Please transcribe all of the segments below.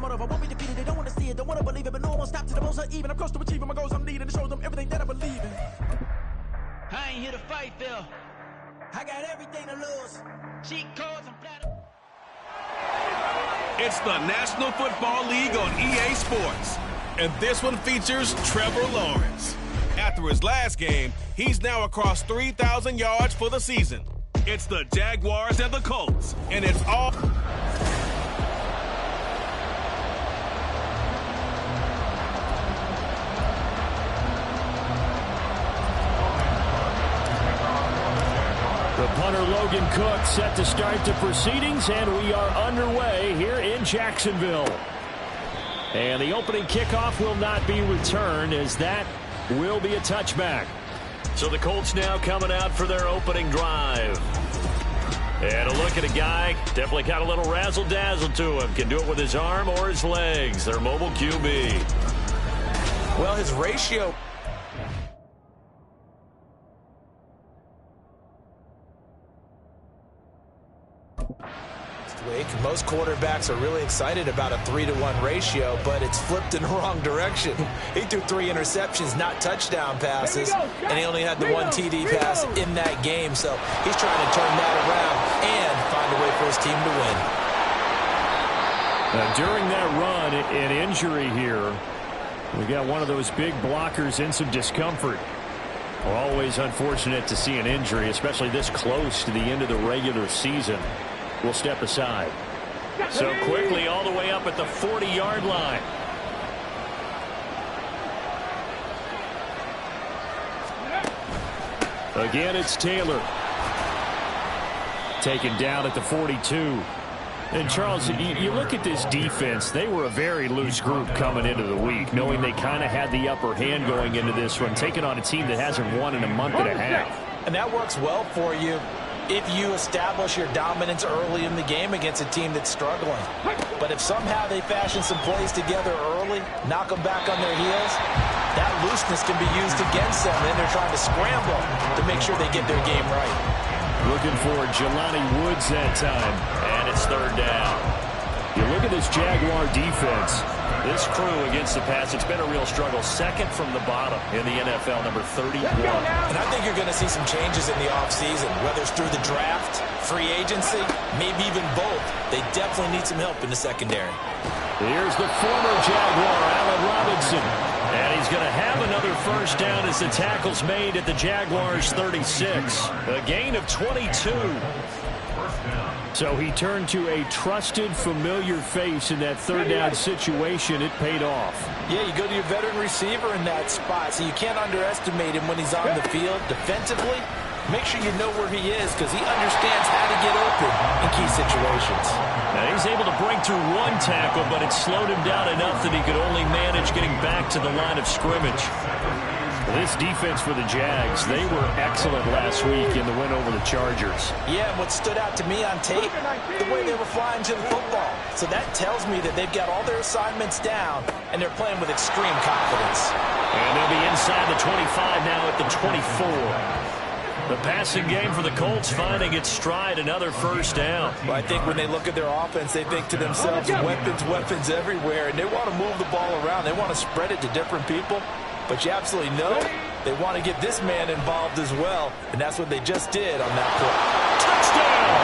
motive. I won't be defeated. They don't want to see it, don't want to believe it, but no one will stop to the most even. I'm close to achieving my goals. I'm needing to show them everything that I believe in. I ain't here to fight, Phil. I got everything to lose. Cheat codes and flat. It's the National Football League on EA Sports, and this one features Trevor Lawrence. After his last game, he's now across 3,000 yards for the season. It's the Jaguars and the Colts, and it's all... The punter Logan Cook set to start the proceedings, and we are underway here in Jacksonville. And the opening kickoff will not be returned, as that will be a touchback. So the Colts now coming out for their opening drive. And a look at a guy, definitely got a little razzle-dazzle to him. Can do it with his arm or his legs. Their mobile QB. Well, his ratio... Most quarterbacks are really excited about a 3-to-1 ratio, but it's flipped in the wrong direction. He threw 3 interceptions, not touchdown passes, and he only had the 1 TD pass in that game. So he's trying to turn that around and find a way for his team to win. During that run, an injury here. We got one of those big blockers in some discomfort. We're always unfortunate to see an injury, especially this close to the end of the regular season. We'll step aside. So quickly all the way up at the 40-yard line. Again, it's Taylor. Taken down at the 42. And Charles, you look at this defense, they were a very loose group coming into the week, knowing they kind of had the upper hand going into this one, taking on a team that hasn't won in a month and a half. And that works well for you if you establish your dominance early in the game against a team that's struggling. But if somehow they fashion some plays together early, knock them back on their heels, that looseness can be used against them. Then they're trying to scramble to make sure they get their game right. Looking for Jelani Woods that time, and it's third down. You look at this Jaguar defense. This crew against the pass, it's been a real struggle. Second from the bottom in the NFL, number 31. And I think you're going to see some changes in the offseason, whether it's through the draft, free agency, maybe even both. They definitely need some help in the secondary. Here's the former Jaguar, Allen Robinson. And he's going to have another first down as the tackle's made at the Jaguars' 36. A gain of 22. So he turned to a trusted, familiar face in that third down situation. It paid off. Yeah, you go to your veteran receiver in that spot, so you can't underestimate him when he's on the field. Defensively, make sure you know where he is because he understands how to get open in key situations. Now he's able to break through one tackle, but it slowed him down enough that he could only manage getting back to the line of scrimmage. This defense for the Jags, they were excellent last week in the win over the Chargers. Yeah, and what stood out to me on tape, the way they were flying to the football. So that tells me that they've got all their assignments down, and they're playing with extreme confidence. And they'll be inside the 25 now at the 24. The passing game for the Colts finding its stride, another first down. Well, I think when they look at their offense, they think to themselves, weapons everywhere, and they want to move the ball around. They want to spread it to different people. But you absolutely know they want to get this man involved as well, and that's what they just did on that play. Touchdown!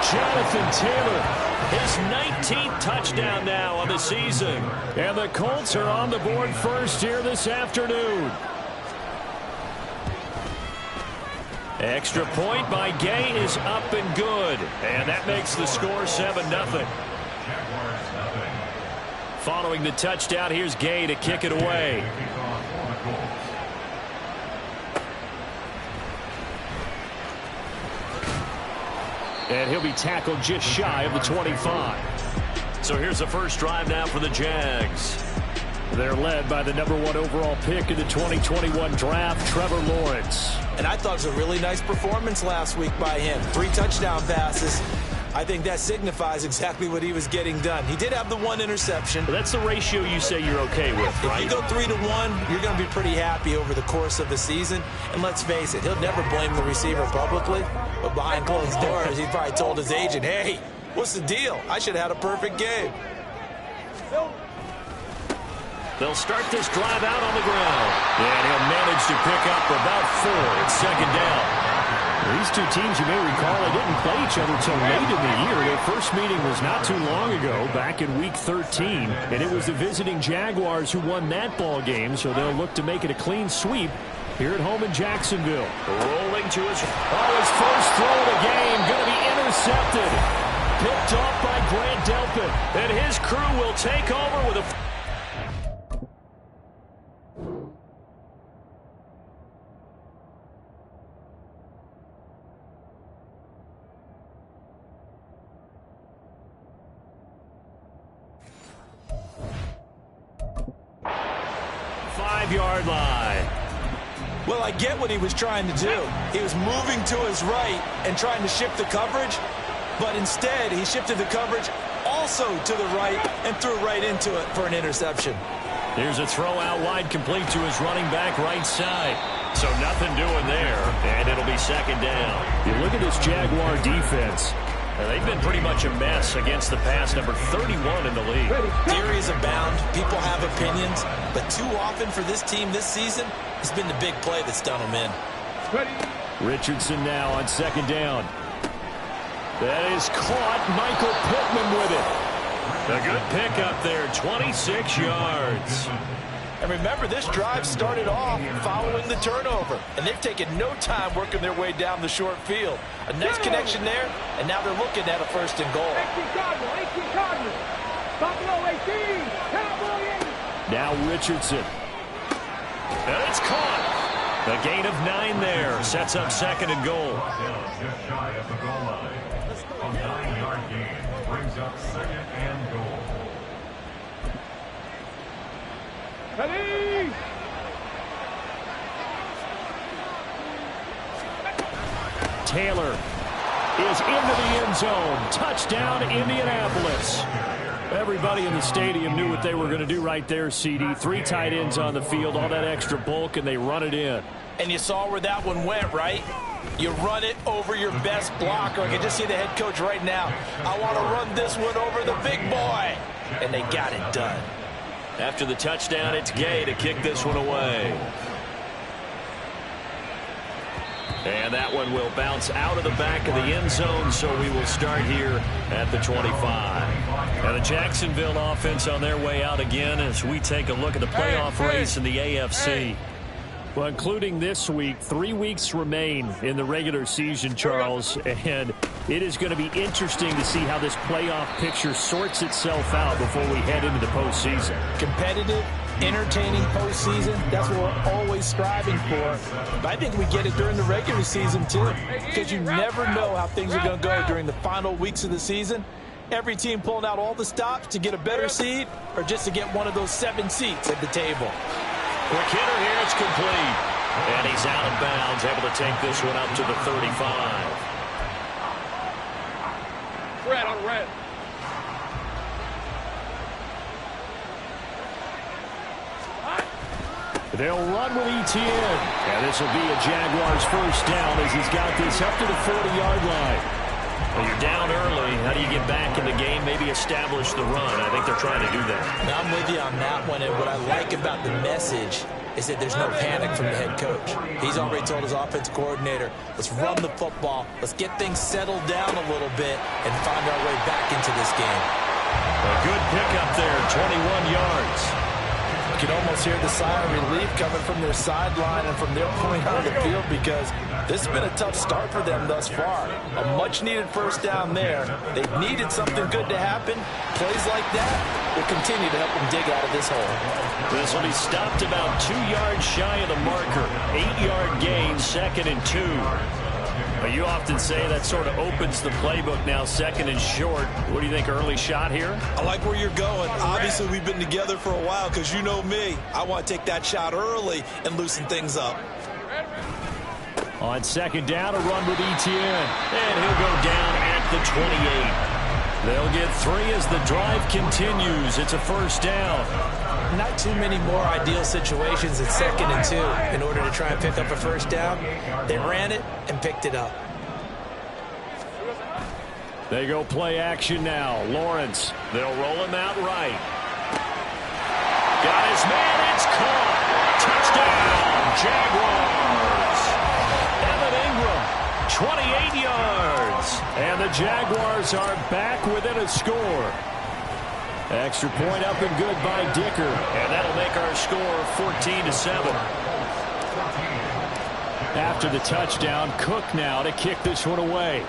Jonathan Taylor, his 19th touchdown now on the season. And the Colts are on the board first here this afternoon. Extra point by Gay is up and good. And that makes the score 7-0. Following the touchdown, here's Gay to kick it away. And he'll be tackled just shy of the 25. So here's the first drive now for the Jags. They're led by the #1 overall pick in the 2021 draft, Trevor Lawrence. And I thought it was a really nice performance last week by him. 3 touchdown passes. I think that signifies exactly what he was getting done. He did have the 1 interception. But that's the ratio you say you're okay with, right? If you go 3-to-1, you're going to be pretty happy over the course of the season. And let's face it, he'll never blame the receiver publicly. But behind closed doors, he probably told his agent, hey, what's the deal? I should have had a perfect game. They'll start this drive out on the ground. And he'll manage to pick up about 4. It's second down. These two teams, you may recall, they didn't play each other until late in the year. Their first meeting was not too long ago, back in Week 13. And it was the visiting Jaguars who won that ball game, so they'll look to make it a clean sweep here at home in Jacksonville. Rolling to his first throw of the game, going to be intercepted. Picked off by Grant Delpit. And his crew will take over with a... Five-yard line. Well, I get what he was trying to do. He was moving to his right and trying to shift the coverage, but instead he shifted the coverage also to the right and threw right into it for an interception. Here's a throw out wide, complete to his running back right side. So nothing doing there, and it'll be second down. You look at this Jaguar defense. They've been pretty much a mess against the pass, number 31 in the league. Theories abound. People have opinions. But too often for this team this season, it's been the big play that's done them in. Richardson now on second down. That is caught. Michael Pittman with it. A good pickup there, 26 yards. And remember, this drive started off following the turnover. And they've taken no time working their way down the short field. A nice connection there, and now they're looking at a first and goal. 18 Cardinals. Buffalo 18. Cowboy 8. Now Richardson. And it's caught. A gain of 9 there. Sets up second and goal. Just shy of the goal line. A 9-yard gain brings up second and goal. Ready? Taylor is into the end zone. Touchdown, Indianapolis. Everybody in the stadium knew what they were going to do right there, CD. 3 tight ends on the field, all that extra bulk, and they run it in. And you saw where that one went, right? You run it over your best blocker. I can just see the head coach right now. I want to run this one over the big boy. And they got it done. After the touchdown, it's Gay to kick this one away. And that one will bounce out of the back of the end zone, so we will start here at the 25. And the Jacksonville offense on their way out again as we take a look at the playoff race in the AFC. Well, including this week, 3 weeks remain in the regular season, Charles, and it is going to be interesting to see how this playoff picture sorts itself out before we head into the postseason. Competitive, entertaining postseason, that's what we're always striving for. But I think we get it during the regular season, too, because you never know how things are going to go during the final weeks of the season. Every team pulling out all the stops to get a better seed or just to get one of those 7 seats at the table. Quick hitter here, it's complete. And he's out of bounds, able to take this one up to the 35. Red on red. They'll run with ETN. And this will be a Jaguars first down as he's got this up to the 40-yard line. Well, you're down early. How do you get back in the game, maybe establish the run? I think they're trying to do that. Now, I'm with you on that one, and what I like about the message is that there's no panic from the head coach. He's already told his offensive coordinator, let's run the football, let's get things settled down a little bit, and find our way back into this game. A good pickup there, 21 yards. You can almost hear the sigh of relief coming from their sideline and from their point on the field because this has been a tough start for them thus far. A much-needed first down there. They needed something good to happen. Plays like that will continue to help them dig out of this hole. This will be stopped about 2 yards shy of the marker. 8-yard gain, 2nd and 2. Well, you often say that sort of opens the playbook now, 2nd and short. What do you think, early shot here? I like where you're going. Obviously, we've been together for a while because you know me. I want to take that shot early and loosen things up. On 2nd down, a run with ETN. And he'll go down at the 28. They'll get 3 as the drive continues. It's a first down. Not too many more ideal situations at 2nd and 2 in order to try and pick up a first down. They ran it and picked it up. They go play action now. Lawrence, they'll roll him out right. Got his man. It's caught. Touchdown, Jaguars. Evan Ingram, 28 yards. And the Jaguars are back within a score. Extra point up and good by Dicker. And that'll make our score 14-7. After the touchdown, Cook now to kick this one away.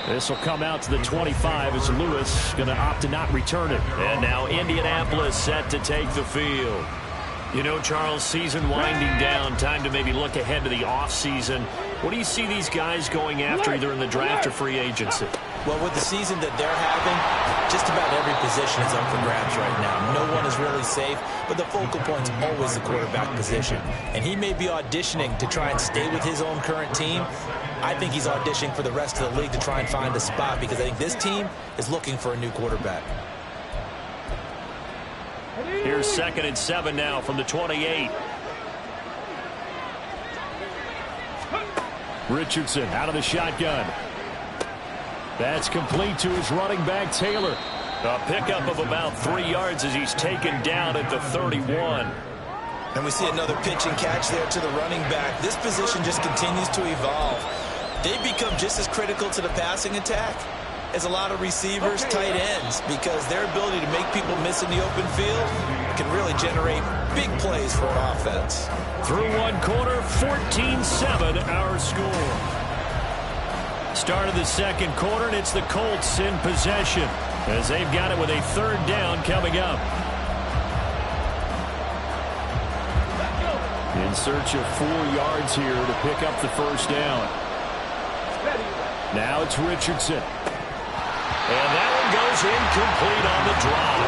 This will come out to the 25 as Lewis going to opt to not return it. And now Indianapolis set to take the field. You know, Charles, season winding down, time to maybe look ahead to the offseason. What do you see these guys going after either in the draft or free agency? Well, with the season that they're having, just about every position is up for grabs right now. No one is really safe, but the focal point's always the quarterback position. And he may be auditioning to try and stay with his own current team. I think he's auditioning for the rest of the league to try and find a spot because I think this team is looking for a new quarterback. Here's 2nd and 7 now from the 28. Richardson out of the shotgun. That's complete to his running back, Taylor. A pickup of about 3 yards as he's taken down at the 31. And we see another pitch and catch there to the running back. This position just continues to evolve. They become just as critical to the passing attack as a lot of receivers, tight ends, because their ability to make people miss in the open field can really generate big plays for an offense. Through one quarter, 14-7 our score. Start of the second quarter, and it's the Colts in possession as they've got it with a 3rd down coming up. In search of 4 yards here to pick up the 1st down. Now it's Richardson. And that one goes incomplete on the drop.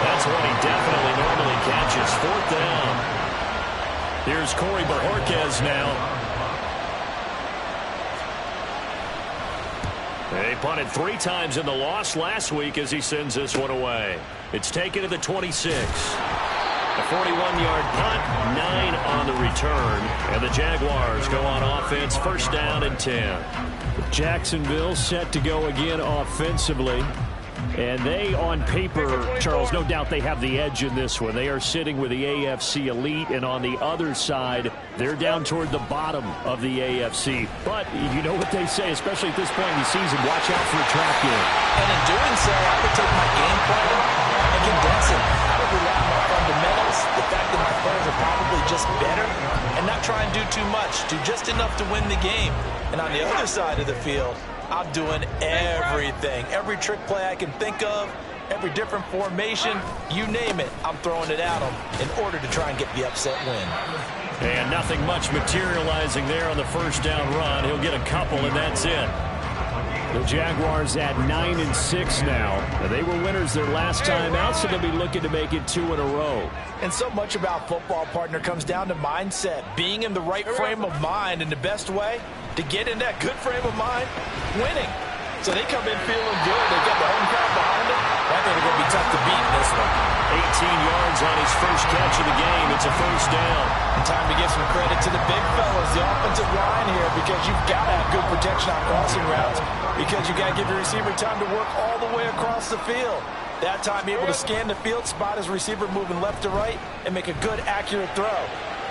That's one he definitely normally catches. 4th down. Here's Corey Bojorquez now. They punted 3 times in the loss last week as he sends this one away. It's taken to the 26. A 41-yard punt, 9 on the return. And the Jaguars go on offense, 1st down and 10. Jacksonville set to go again offensively. And they, on paper, Charles, no doubt they have the edge in this one. They are sitting with the AFC elite, and on the other side, they're down toward the bottom of the AFC. But you know what they say, especially at this point in the season, watch out for a trap game. And in doing so, I would take my game plan and condense it. I would rely on my fundamentals, the fact that my players are probably just better, and not try and do too much, do just enough to win the game. And on the other side of the field, I'm doing everything. Every trick play I can think of, every different formation, you name it, I'm throwing it at them in order to try and get the upset win. And nothing much materializing there on the 1st down run. He'll get a couple, and that's it. The Jaguars at 9-6 now. They were winners their last time out, so they'll be looking to make it 2 in a row. And so much about football, partner, comes down to mindset. Being in the right frame of mind, and the best way to get in that good frame of mind, winning. So they come in feeling good. They've got the home crowd behind them. I think they're going to be tough to beat in this one. 18 yards on his first catch of the game. It's a 1st down. And time to give some credit to the big fellas, the offensive line here, because you've got to have good protection on crossing routes, because you've got to give your receiver time to work all the way across the field. That time able to scan the field, spot his receiver moving left to right, and make a good, accurate throw.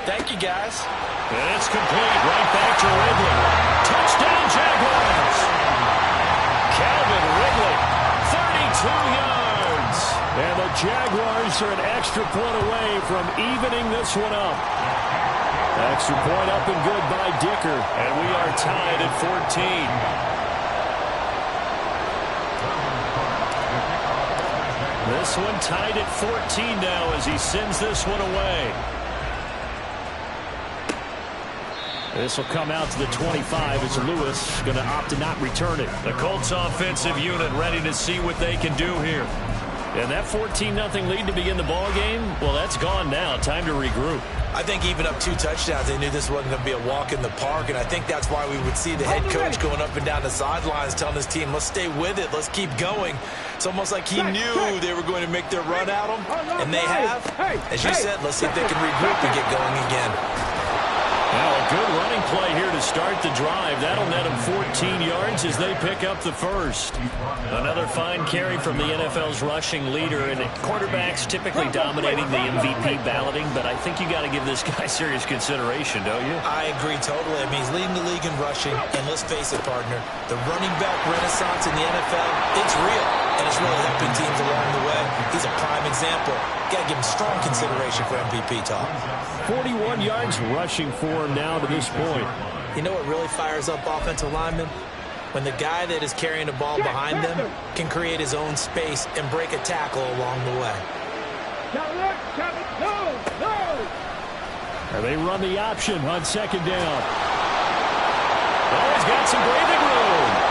Thank you, guys. And it's complete. Right back to Ridley. Touchdown, Jaguars. Calvin Ridley, 32 yards. And the Jaguars are an extra point away from evening this one up. Extra point up and good by Dicker. And we are tied at 14. This one tied at 14 now as he sends this one away. This will come out to the 25 as Lewis going to opt to not return it. The Colts offensive unit ready to see what they can do here. And that 14-0 lead to begin the ball game, well, that's gone now. Time to regroup. I think even up 2 touchdowns, they knew this wasn't going to be a walk in the park, and I think that's why we would see the head coach going up and down the sidelines telling his team, let's stay with it, let's keep going. It's almost like he knew they were going to make their run at him, and they have. As you said, let's see if they can regroup and get going again. Now a good running play here to start the drive. That'll net them 14 yards as they pick up the first. Another fine carry from the NFL's rushing leader, and quarterbacks typically dominating the MVP balloting, but I think you got to give this guy serious consideration, don't you? I agree totally. I mean, he's leading the league in rushing, and let's face it, partner, the running back renaissance in the NFL, it's real, and it's really helping teams along the way. He's a prime example. Got to give him strong consideration for MVP talk. 41 yards rushing for him now to this point. You know what really fires up offensive linemen? When the guy that is carrying the ball behind them can create his own space and break a tackle along the way. And they run the option on second down. Oh, he's got some breathing room.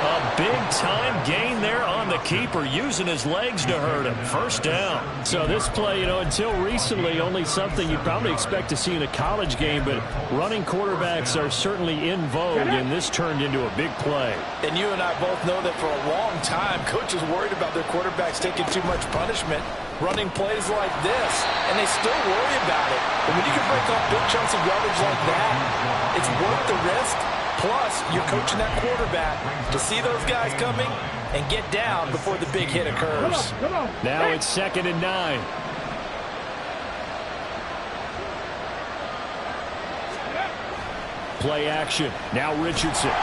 A big-time gain there on the keeper, using his legs to hurt him. First down. So this play, until recently, only something you'd probably expect to see in a college game, but running quarterbacks are certainly in vogue, and this turned into a big play. And you and I both know that for a long time, coaches worried about their quarterbacks taking too much punishment, running plays like this, and they still worry about it. But when you can break off big chunks of yardage like that, it's worth the risk. Plus, you're coaching that quarterback to see those guys coming and get down before the big hit occurs. Now it's 2nd and 9. Play action. Now Richardson.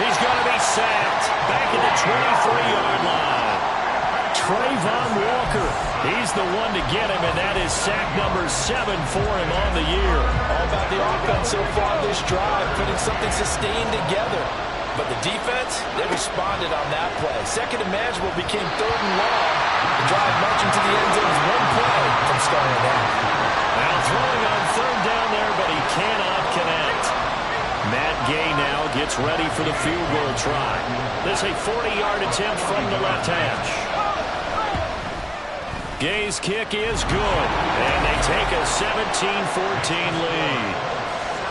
He's going to be sacked. Back at the 23-yard line. Trayvon Walker. He's the one to get him, and that is sack number 7 for him on the year. All about the offense so far this drive, putting something sustained together. But the defense, they responded on that play. Second and manageable became 3rd and long. The drive marching to the end zone is one play from starting out. Now throwing on 3rd down there, but he cannot connect. Matt Gay now gets ready for the field goal try. This is a 40-yard attempt from the left hash. Gay's kick is good, and they take a 17-14 lead.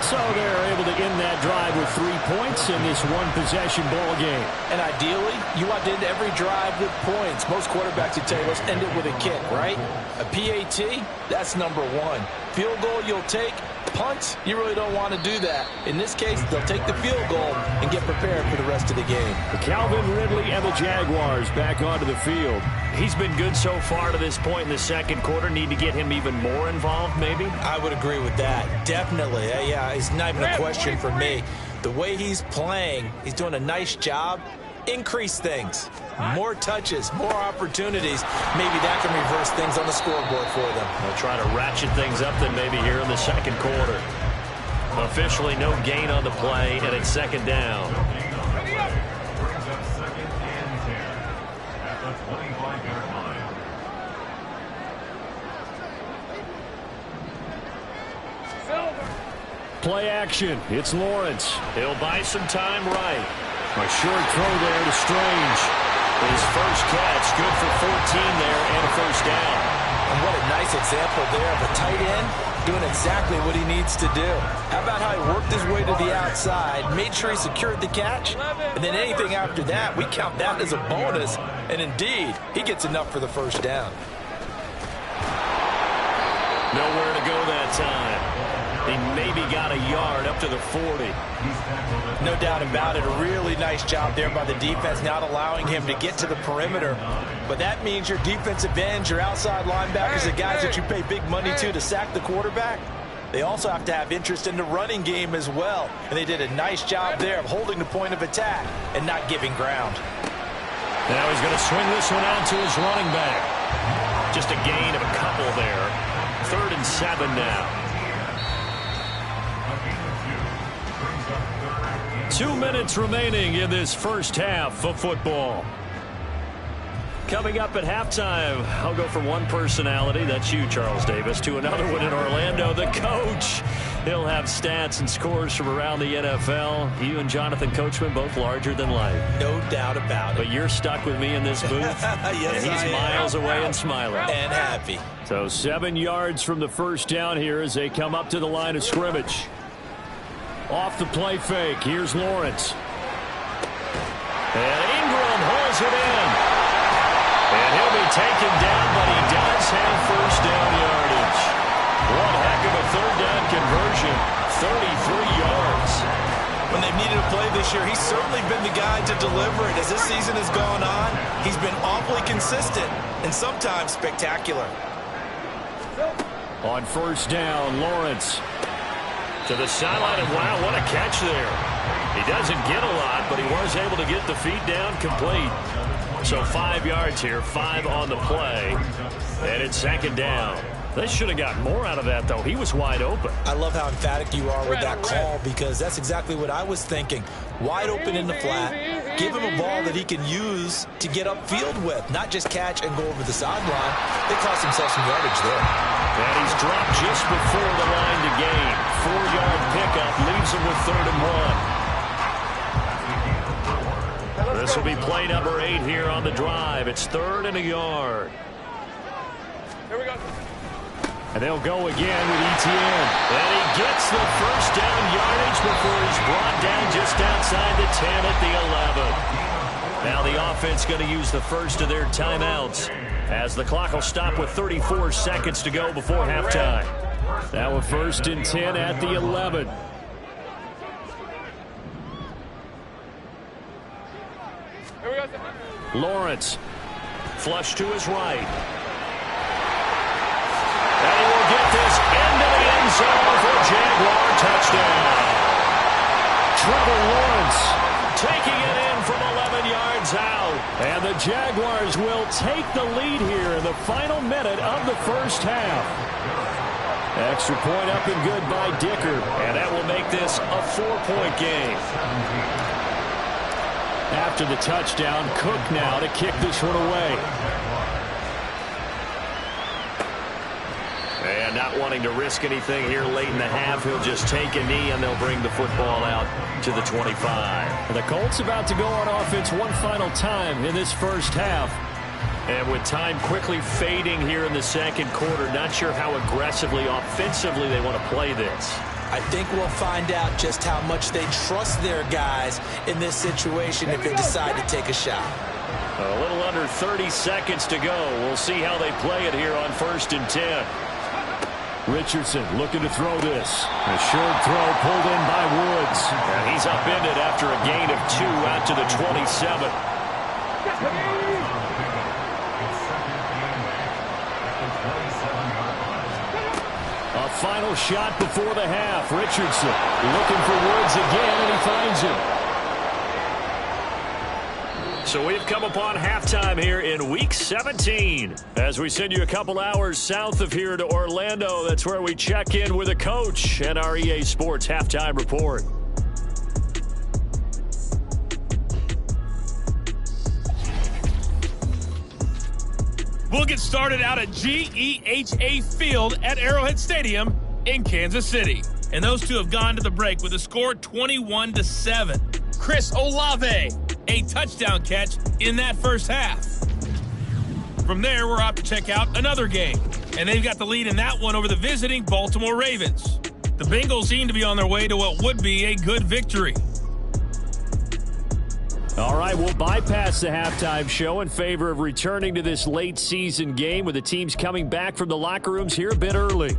So they're able to end that drive with 3 points in this one-possession ball game. And ideally, you want to end every drive with points. Most quarterbacks would tell you, let's end it with a kick, right? A PAT, that's number 1. Field goal you'll take. Punts, you really don't want to do that. In this case, they'll take the field goal and get prepared for the rest of the game. Calvin Ridley and the Jaguars back onto the field. He's been good so far to this point in the second quarter. Need to get him even more involved, maybe? I would agree with that. Definitely. Yeah, it's not even a question for me. The way he's playing, he's doing a nice job. Increase things. More touches, more opportunities. Maybe that can reverse things on the scoreboard for them. They'll try to ratchet things up then maybe here in the second quarter. Officially no gain on the play, and it's 2nd down. Brings up 2nd and 10 at the 25-yard line. Play action. It's Lawrence. He'll buy some time right. A short throw there to Strange. His first catch, good for 14 there and a first down. And what a nice example there of a tight end doing exactly what he needs to do. How about how he worked his way to the outside, made sure he secured the catch, and then anything after that, we count that as a bonus. And indeed, he gets enough for the first down. Nowhere to go that time. He maybe got a yard up to the 40. No doubt about it. A really nice job there by the defense, not allowing him to get to the perimeter. But that means your defensive ends, your outside linebackers, the guys that you pay big money to sack the quarterback, they also have to have interest in the running game as well. And they did a nice job there of holding the point of attack and not giving ground. Now he's going to swing this one out to his running back. Just a gain of a couple there. 3rd and 7 now. 2 minutes remaining in this first half of football. Coming up at halftime, I'll go from one personality, that's you, Charles Davis, to another one in Orlando, the coach. He'll have stats and scores from around the NFL. You and Jonathan Coachman, both larger than life. No doubt about it. But you're stuck with me in this booth. Yes, and he's miles away and smiling. And happy. So 7 yards from the first down here as they come up to the line of scrimmage. Off the play fake, here's Lawrence. And Ingram holds it in. And he'll be taken down, but he does have first down yardage. One heck of a 3rd down conversion needed a play this year, he's certainly been the guy to deliver it. As this season has gone on, he's been awfully consistent and sometimes spectacular. On first down, Lawrence to the sideline, and wow, what a catch there. He doesn't get a lot, but he was able to get the feet down complete. So 5 yards here, 5 on the play, and it's second down. They should have got more out of that, though. He was wide open. I love how emphatic you are with that call, because that's exactly what I was thinking. Wide open in the flat. Give him a ball that he can use to get upfield with, not just catch and go over the sideline. They cost himself some yardage there. And he's dropped just before the line to gain. 4-yard pickup leaves him with 3rd and 1. This will be play number 8 here on the drive. It's 3rd and a yard. Here we go. And they'll go again with Etienne. And he gets the first down yardage before he's brought down just outside the 10 at the 11. Now the offense going to use the first of their timeouts as the clock will stop with 34 seconds to go before halftime. Now a 1st and 10 at the 11. Here we go. Lawrence, flush to his right. And he will get this into the end zone for a Jaguar touchdown. Trevor Lawrence taking it in from 11 yards out. And the Jaguars will take the lead here in the final minute of the first half. Extra point up and good by Dicker. And that will make this a 4-point game. After the touchdown, Cook now to kick this one away. And not wanting to risk anything here late in the half, he'll just take a knee and they'll bring the football out to the 25. The Colts about to go on offense one final time in this first half. And with time quickly fading here in the second quarter, not sure how aggressively, offensively they want to play this. I think we'll find out just how much they trust their guys in this situation if they decide to take a shot. A little under 30 seconds to go. We'll see how they play it here on 1st and 10. Richardson looking to throw this. A short throw pulled in by Woods. And he's upended after a gain of 2 out to the 27. A final shot before the half. Richardson looking for Woods again, and he finds him. So we've come upon halftime here in Week 17. As we send you a couple hours south of here to Orlando, that's where we check in with a coach and our EA Sports Halftime Report. We'll get started out at GEHA Field at Arrowhead Stadium in Kansas City. And those two have gone to the break with a score 21-7. Chris Olave, a touchdown catch in that first half. From there, we're off to check out another game. And they've got the lead in that one over the visiting Baltimore Ravens. The Bengals seem to be on their way to what would be a good victory. All right, we'll bypass the halftime show in favor of returning to this late season game with the teams coming back from the locker rooms here a bit early.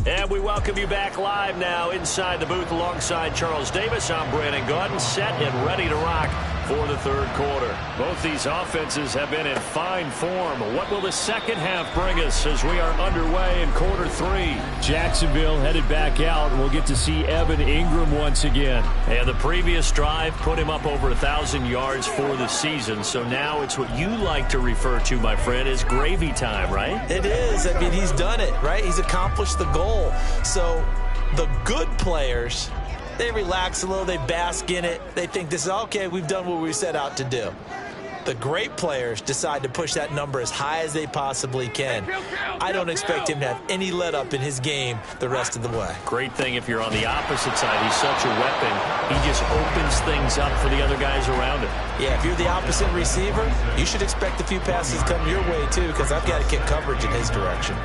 And we welcome you back live now inside the booth alongside Charles Davis. I'm Brandon Gaudin, set and ready to rock for the third quarter. Both these offenses have been in fine form. What will the second half bring us as we are underway in quarter 3? Jacksonville headed back out. We'll get to see Evan Ingram once again. And the previous drive put him up over 1,000 yards for the season. So now it's what you like to refer to, my friend, as gravy time, right? It is. I mean, he's done it, right? He's accomplished the goal. So the good players, they relax a little, they bask in it. They think this is okay, we've done what we set out to do. The great players decide to push that number as high as they possibly can. I don't expect him to have any let up in his game the rest of the way. Great thing if you're on the opposite side. He's such a weapon. He just opens things up for the other guys around him. Yeah, if you're the opposite receiver, you should expect a few passes come your way too, because I've got to get coverage in his direction.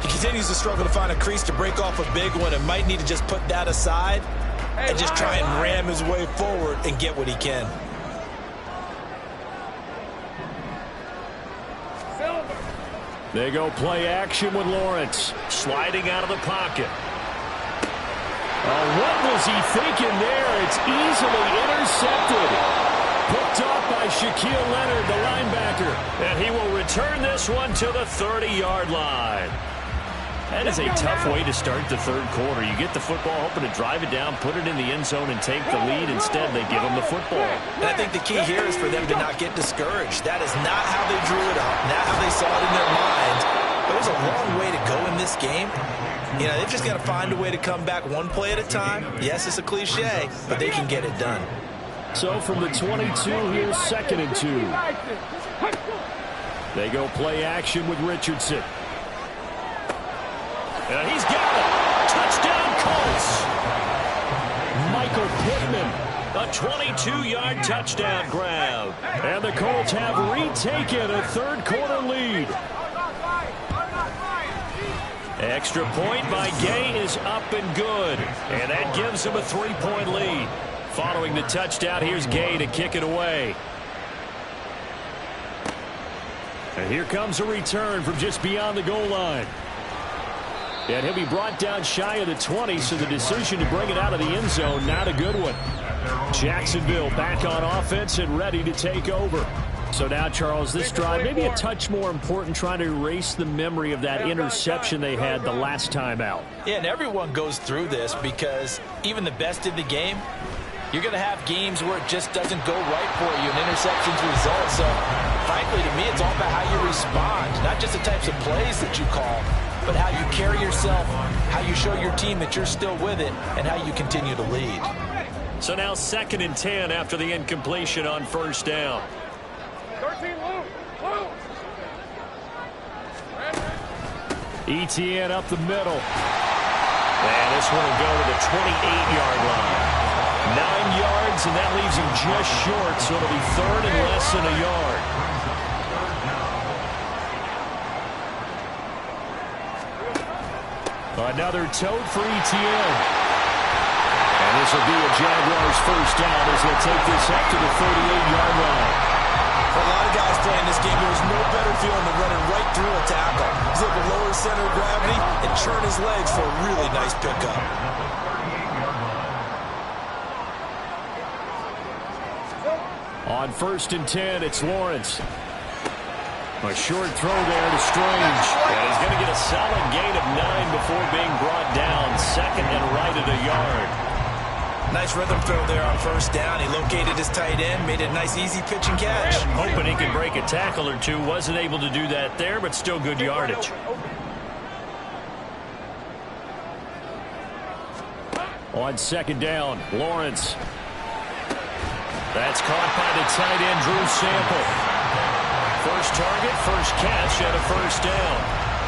He continues to struggle to find a crease to break off a big one and might need to just put that aside and just try and ram his way forward and get what he can. They go play action with Lawrence. Sliding out of the pocket. What was he thinking there? It's easily intercepted. Picked off by Shaquille Leonard, the linebacker. And he will return this one to the 30-yard line. That is a tough way to start the third quarter. You get the football, hoping to drive it down, put it in the end zone, and take the lead. Instead, they give them the football. And I think the key here is for them to not get discouraged. That is not how they drew it up, not how they saw it in their minds. There's a long way to go in this game. You know, they've just got to find a way to come back one play at a time. Yes, it's a cliche, but they can get it done. So from the 22, here's 2nd and 2. They go play action with Richardson. And he's got it. Touchdown, Colts. Michael Pittman, a 22-yard touchdown grab. And the Colts have retaken a third quarter lead. Extra point by Gay is up and good. And that gives him a 3-point lead. Following the touchdown, here's Gay to kick it away. And here comes a return from just beyond the goal line. And he'll be brought down shy of the 20, so the decision to bring it out of the end zone, not a good one. Jacksonville back on offense and ready to take over. So now, Charles, this drive, maybe a touch more important, trying to erase the memory of that interception they had the last time out. Yeah, and everyone goes through this because even the best in the game, you're going to have games where it just doesn't go right for you, and interceptions result. So, frankly, to me, it's all about how you respond, not just the types of plays that you call, but how you carry yourself, how you show your team that you're still with it, and how you continue to lead. So now 2nd and 10 after the incompletion on 1st down. 13, Lou. Etienne up the middle. And this one will go to the 28-yard line. 9 yards, and that leaves him just short, so it'll be 3rd and less than a yard. Another tote for Etienne. And this will be a Jaguars 1st down as they'll take this up to the 38-yard line. For a lot of guys playing this game, there was no better feeling than running right through a tackle. He's able to lower his center of gravity and churn his legs for a really nice pickup. On 1st and 10, it's Lawrence. A short throw there to Strange. And he's going to get a solid gain of 9 before being brought down. 2nd and right at a yard. Nice rhythm throw there on 1st down. He located his tight end, made it a nice easy pitch and catch. Hoping he could break a tackle or two. Wasn't able to do that there, but still good yardage. On 2nd down, Lawrence. That's caught by the tight end, Drew Sample. First target, first catch, and a 1st down.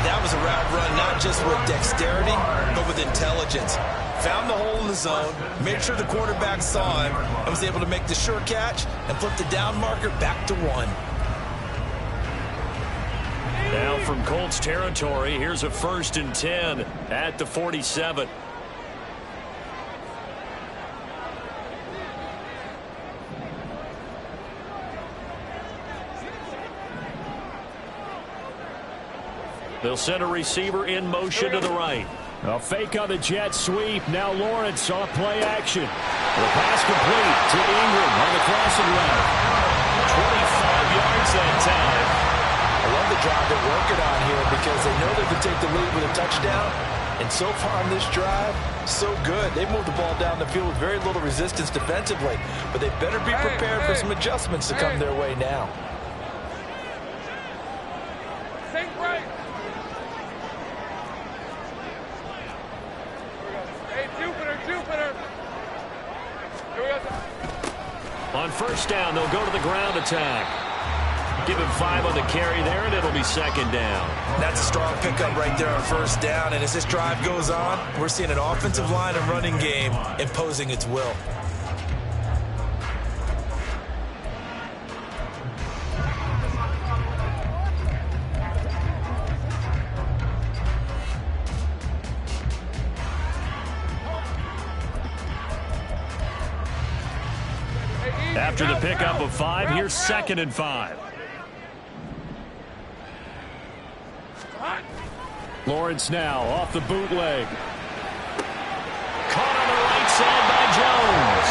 That was a route run, not just with dexterity, but with intelligence. Found the hole in the zone, made sure the quarterback saw him, and was able to make the sure catch and flip the down marker back to 1. Now from Colts territory, here's a 1st and 10 at the 47. They'll send a receiver in motion to the right. A fake on the jet sweep. Now Lawrence off play action. The pass complete to Ingram on the crossing route. 25 yards that time. I love the job they're working on here because they know they can take the lead with a touchdown. And so far on this drive, so good. They moved the ball down the field with very little resistance defensively. But they better be prepared for some adjustments to come their way now. Sink right. Jupiter. Here we go. On 1st down, they'll go to the ground attack. Give him 5 on the carry there, and it'll be 2nd down. That's a strong pickup right there on 1st down. And as this drive goes on, we're seeing an offensive line and running game imposing its will. After the pickup of 5, here's 2nd and 5. Lawrence now off the bootleg. Caught on the right side by Jones.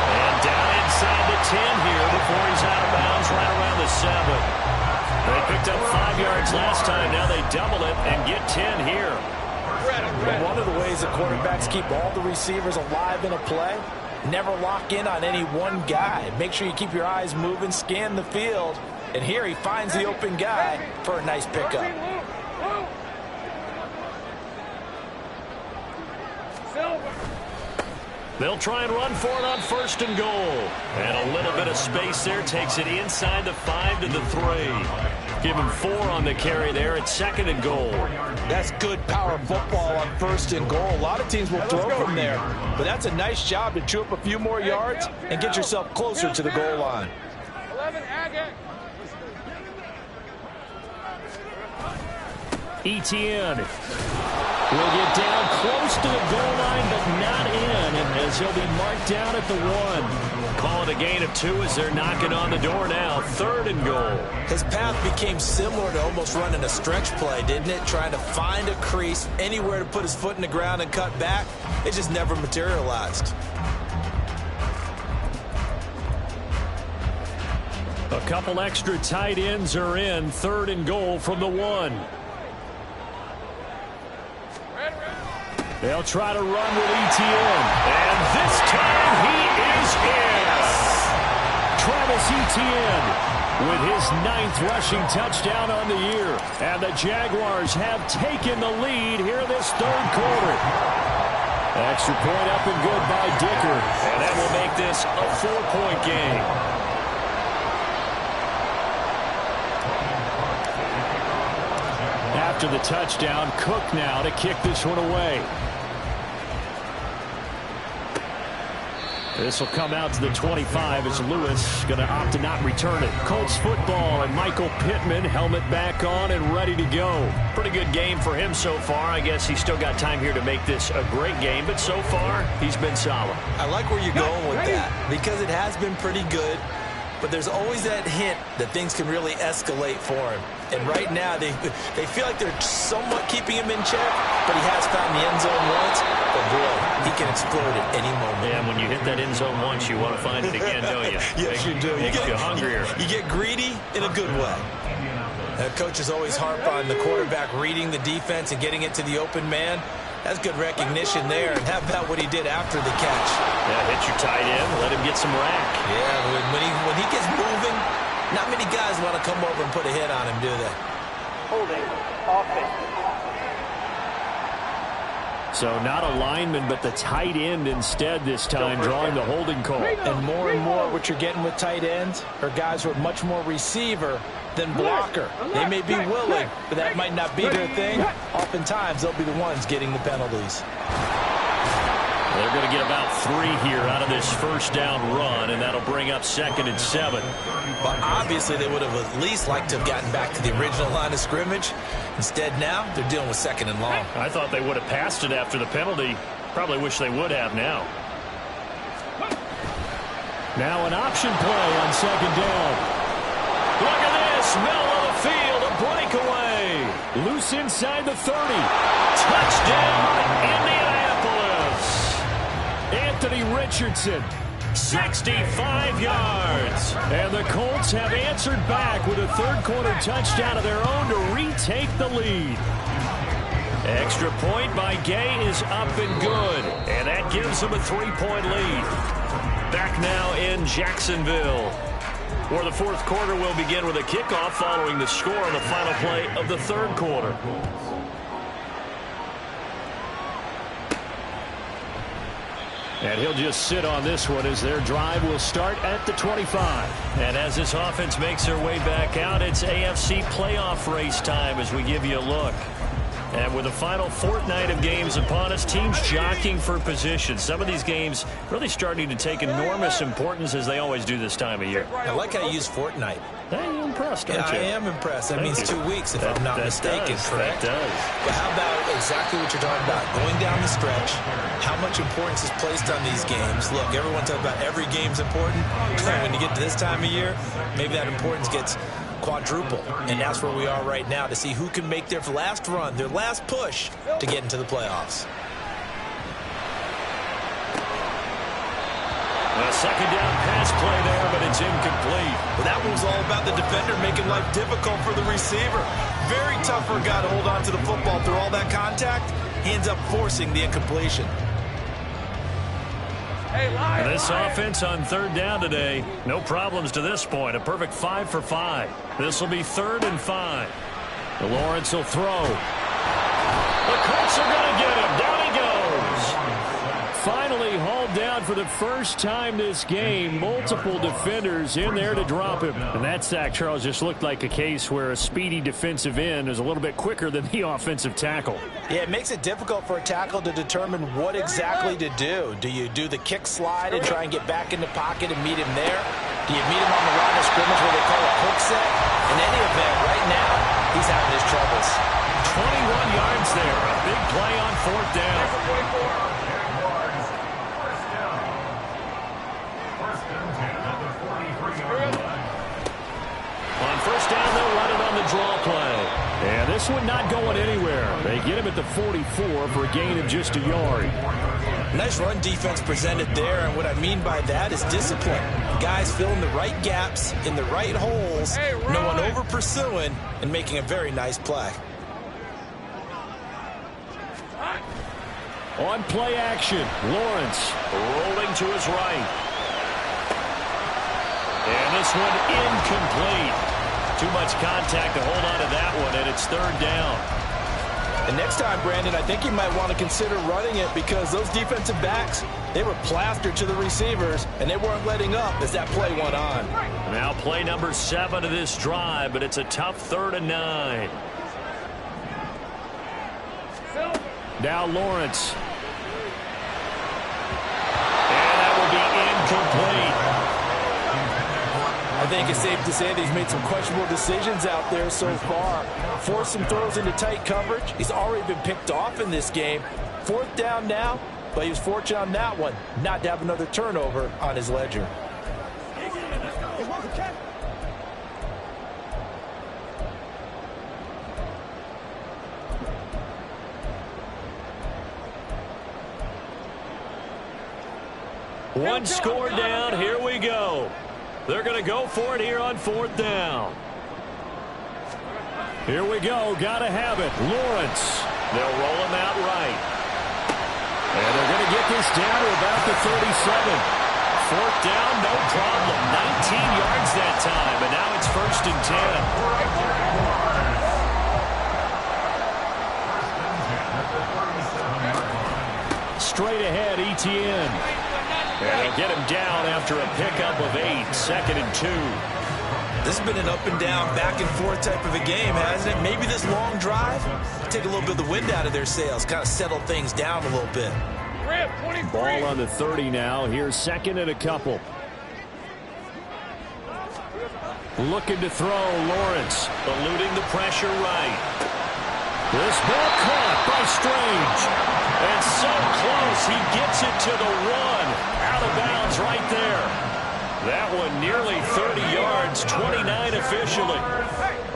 And down inside the 10 here before he's out of bounds right around the 7. They picked up 5 yards last time. Now they double it and get 10 here. One of the ways the quarterbacks keep all the receivers alive in a play, never lock in on any one guy. Make sure you keep your eyes moving, scan the field. And here he finds the open guy for a nice pickup. They'll try and run for it on 1st and goal. And a little bit of space there takes it inside the 5 to the 3. Give him 4 on the carry there at 2nd and goal. That's good power football on 1st and goal. A lot of teams will throw from there, but that's a nice job to chew up a few more yards and get yourself closer to the goal line. 11 Agate. Etienne will get down close to the goal line, but not in, and as he'll be marked down at the 1. Call it a gain of 2 as they're knocking on the door now. 3rd and goal. His path became similar to almost running a stretch play, didn't it? Trying to find a crease, anywhere to put his foot in the ground and cut back. It just never materialized. A couple extra tight ends are in. 3rd and goal from the 1. They'll try to run with Etienne. And this time he is in. Travis Etienne with his 9th rushing touchdown on the year. And the Jaguars have taken the lead here this 3rd quarter. Extra point up and good by Dicker. And that will make this a 4-point game. After the touchdown, Cook now to kick this one away. This will come out to the 25 as Lewis going to opt to not return it. Colts football and Michael Pittman, helmet back on and ready to go. Pretty good game for him so far. I guess he's still got time here to make this a great game, but so far he's been solid. I like where you're going with that because it has been pretty good, but there's always that hint that things can really escalate for him. And right now, they feel like they're somewhat keeping him in check, but he has found the end zone once. But boy, he can explode at any moment. Yeah, when you hit that end zone once, you want to find it again, don't you? Yes, you do. Makes you hungrier. You get greedy in a good way. Coaches always harp on the quarterback reading the defense and getting it to the open man. That's good recognition there. And how about what he did after the catch? Yeah, hit your tight end, let him get some rack. Yeah, when he gets moving, not many guys want to come over and put a hit on him, do they? Holding. Offense. So not a lineman, but the tight end instead this time, drawing the holding call. And more what you're getting with tight ends are guys who are much more receiver than blocker. They may be willing, but that might not be their thing. Oftentimes, they'll be the ones getting the penalties. They're going to get about 3 here out of this first down run, and that'll bring up 2nd and 7. But obviously, they would have at least liked to have gotten back to the original line of scrimmage. Instead, now, they're dealing with 2nd and long. I thought they would have passed it after the penalty. Probably wish they would have now. Now an option play on 2nd down. Look at this. Middle of the field, a breakaway. Loose inside the 30. Touchdown, Indianapolis. Anthony Richardson, 65 yards. And the Colts have answered back with a 3rd quarter touchdown of their own to retake the lead. Extra point by Gay is up and good. And that gives them a 3-point lead. Back now in Jacksonville, where the 4th quarter will begin with a kickoff following the score on the final play of the 3rd quarter. And he'll just sit on this one as their drive will start at the 25. And as this offense makes their way back out, it's AFC playoff race time as we give you a look And with the final fortnight of games upon us, teams jockeying for position. Some of these games really starting to take enormous importance as they always do this time of year. I like how you use fortnight. Hey, you're impressed, aren't you? I am impressed. That means 2 weeks, if I'm not mistaken, correct? That does. But how about exactly what you're talking about? Going down the stretch, how much importance is placed on these games? Look, everyone talks about every game's important. When you get to this time of year, maybe that importance gets quadruple. And that's where we are right now to see who can make their last run, their last push to get into the playoffs. A second down pass play there, but it's incomplete. Well, that one was all about the defender making life difficult for the receiver. Very tough for a guy to hold on to the football through all that contact. He ends up forcing the incompletion. And this offense on third down today, no problems to this point. A perfect 5 for 5. This will be 3rd and 5. Lawrence will throw. The Colts are going to get him. Down he goes. Finally hauled down for the first time this game. Multiple defenders in there to drop him. And that sack, Charles, just looked like a case where a speedy defensive end is a little bit quicker than the offensive tackle. Yeah, it makes it difficult for a tackle to determine what exactly to do. Do you do the kick slide and try and get back in the pocket and meet him there? Do you meet him on the line of scrimmage where they call a hook set? In any event, right now, he's having his troubles. 21 yards there. A big play on 4th down. On 1st down, they'll run it on the draw play. And this one not going anywhere. They get him at the 44 for a gain of just a yard. Nice run defense presented there, and what I mean by that is discipline. Guys filling the right gaps in the right holes, no one over pursuing, and making a very nice play. On play action, Lawrence rolling to his right. And this one incomplete. Too much contact to hold on to that one, and it's 3rd down. And next time, Brandon, I think you might want to consider running it because those defensive backs, they were plastered to the receivers, and they weren't letting up as that play went on. Now play number 7 of this drive, but it's a tough 3rd and 9. Now Lawrence. And that will be incomplete. I think it's safe to say that he's made some questionable decisions out there so far. Forced some throws into tight coverage. He's already been picked off in this game. 4th down now, but he was fortunate on that one not to have another turnover on his ledger. One score down. Here we go. They're going to go for it here on 4th down. Here we go. Got to have it. Lawrence. They'll roll him out right. And they're going to get this down to about the 37. 4th down, no problem. 19 yards that time, and now it's 1st and 10. Straight ahead, Etienne. And they'll get him down after a pickup of 8, 2nd and 2. This has been an up and down, back and forth type of a game, hasn't it? Maybe this long drive, take a little bit of the wind out of their sails, kind of settle things down a little bit. Ball on the 30 now. Here's 2nd and a couple. Looking to throw, Lawrence, eluding the pressure right. This ball caught by Strange. And so close, he gets it to the 1. Out of bounds right there. That one nearly 30 yards, 29 officially.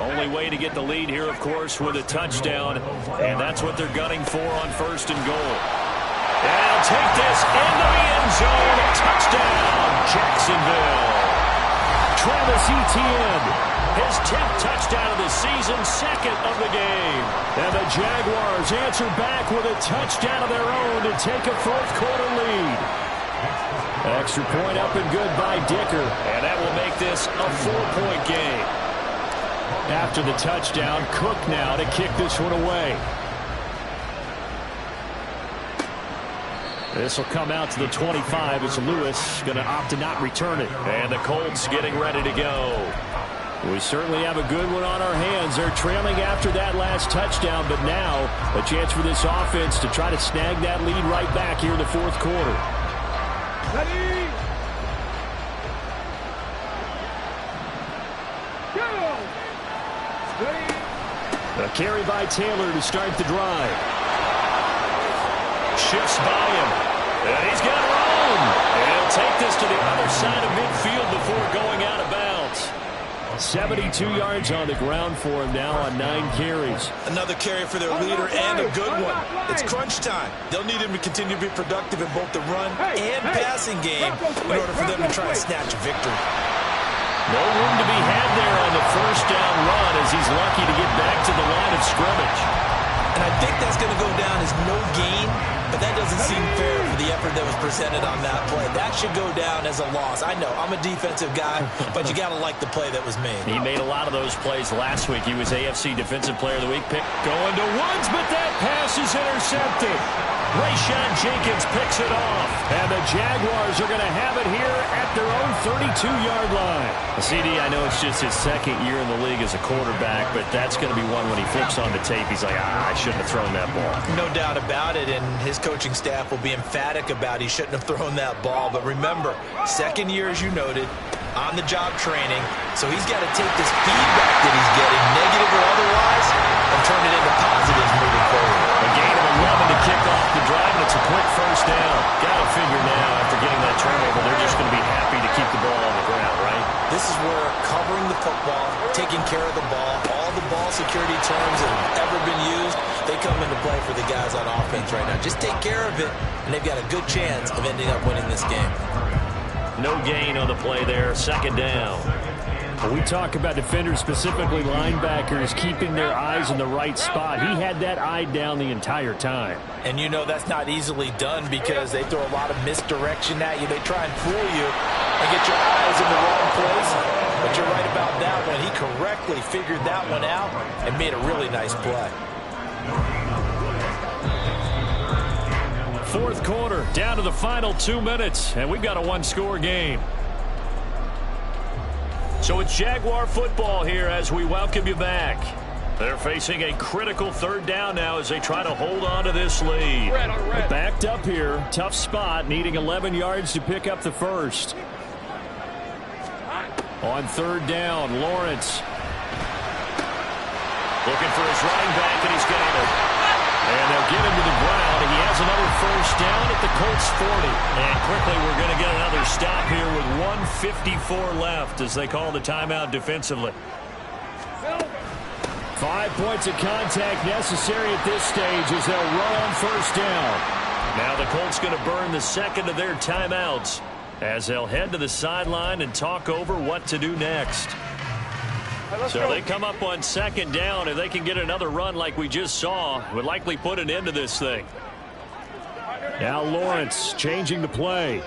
Only way to get the lead here, of course, with a touchdown. And that's what they're gunning for on 1st and goal. And he'll take this into the end zone. Touchdown, Jacksonville. Travis Etienne, his 10th touchdown of the season, 2nd of the game. And the Jaguars answer back with a touchdown of their own to take a 4th quarter lead. Extra point up and good by Dicker. And that will make this a 4-point game. After the touchdown, Cook now to kick this one away. This will come out to the 25 as Lewis going to opt to not return it. And the Colts getting ready to go. We certainly have a good one on our hands. They're trailing after that last touchdown, but now a chance for this offense to try to snag that lead right back here in the fourth quarter. Ready? Go! Ready? A carry by Taylor to start the drive. Shifts by him. And he's got room. And he'll take this to the other side of midfield before going out of bounds. 72 yards on the ground for him now on 9 carries. Another carry for their leader and a good one. It's crunch time. They'll need him to continue to be productive in both the run and passing game in order for them to try and snatch a victory. No room to be had there on the first down run as he's lucky to get back to the line of scrimmage. And I think that's going to go down as no gain, but that doesn't seem fair for the effort that was presented on that play. That should go down as a loss. I know, I'm a defensive guy, but you got to like the play that was made. He made a lot of those plays last week. He was AFC Defensive Player of the Week pick. Going to Woods, but that pass is intercepted. Rayshawn Jenkins picks it off. And the Jaguars are going to have it here at their own 32-yard line. CD, I know it's just his second year in the league as a quarterback, but that's going to be one when he flips on the tape. He's like, I shouldn't have thrown that ball. No doubt about it, and his coaching staff will be emphatic about he shouldn't have thrown that ball. But remember, second year, as you noted, on-the-job training, so he's got to take this feedback that he's getting, negative or otherwise, and turn it into positives moving forward. A gain of 11 to kick off the drive, and it's a quick first down. Got to figure now, after getting that turnover, they're just going to be happy to keep the ball on the ground, right? This is where covering the football, taking care of the ball, all the ball security terms that have ever been used, they come into play for the guys on offense right now. Just take care of it, and they've got a good chance of ending up winning this game. No gain on the play there, second down. When we talk about defenders, specifically linebackers, keeping their eyes in the right spot. He had that eye down the entire time. And you know that's not easily done because they throw a lot of misdirection at you. They try and fool you and get your eyes in the wrong place. But you're right about that one. He correctly figured that one out and made a really nice play. Fourth quarter, down to the final 2 minutes, and we've got a one-score game. So it's Jaguar football here as we welcome you back. They're facing a critical third down now as they try to hold on to this lead. Backed up here, tough spot, needing 11 yards to pick up the first. On third down, Lawrence. Looking for his running back, and he's got it. And they'll get him to the ground. He has another first down at the Colts 40. And quickly, we're going to get another stop here with 1:54 left as they call the timeout defensively. 5 points of contact necessary at this stage as they'll run on first down. Now the Colts going to burn the second of their timeouts as they'll head to the sideline and talk over what to do next. So they come up on second down. If they can get another run like we just saw, would likely put an end to this thing. Now Lawrence changing the play.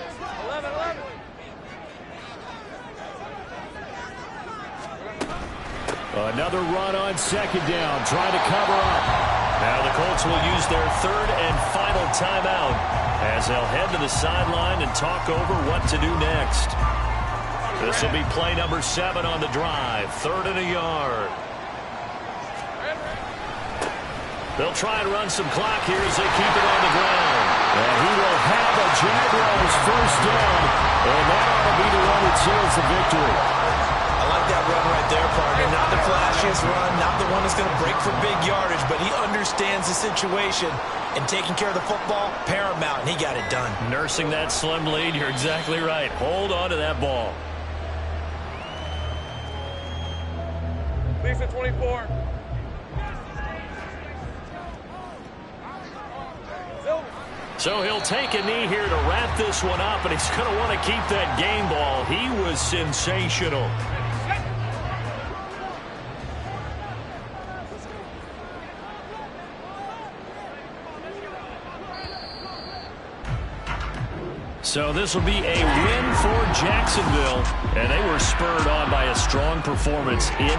Another run on second down, trying to cover up. Now the Colts will use their third and final timeout as they'll head to the sideline and talk over what to do next. This will be play number 7 on the drive. 3rd and a yard. They'll try and run some clock here as they keep it on the ground. And he will have a Jaguars first down. And that ought to be the one that seals the victory. I like that run right there, partner. Not the flashiest run, not the one that's going to break for big yardage, but he understands the situation. And taking care of the football, paramount, and he got it done. Nursing that slim lead, you're exactly right. Hold on to that ball. Lisa 24. So he'll take a knee here to wrap this one up, and he's going to want to keep that game ball. He was sensational. So this will be a win for Jacksonville, and they were spurred on by a strong performance in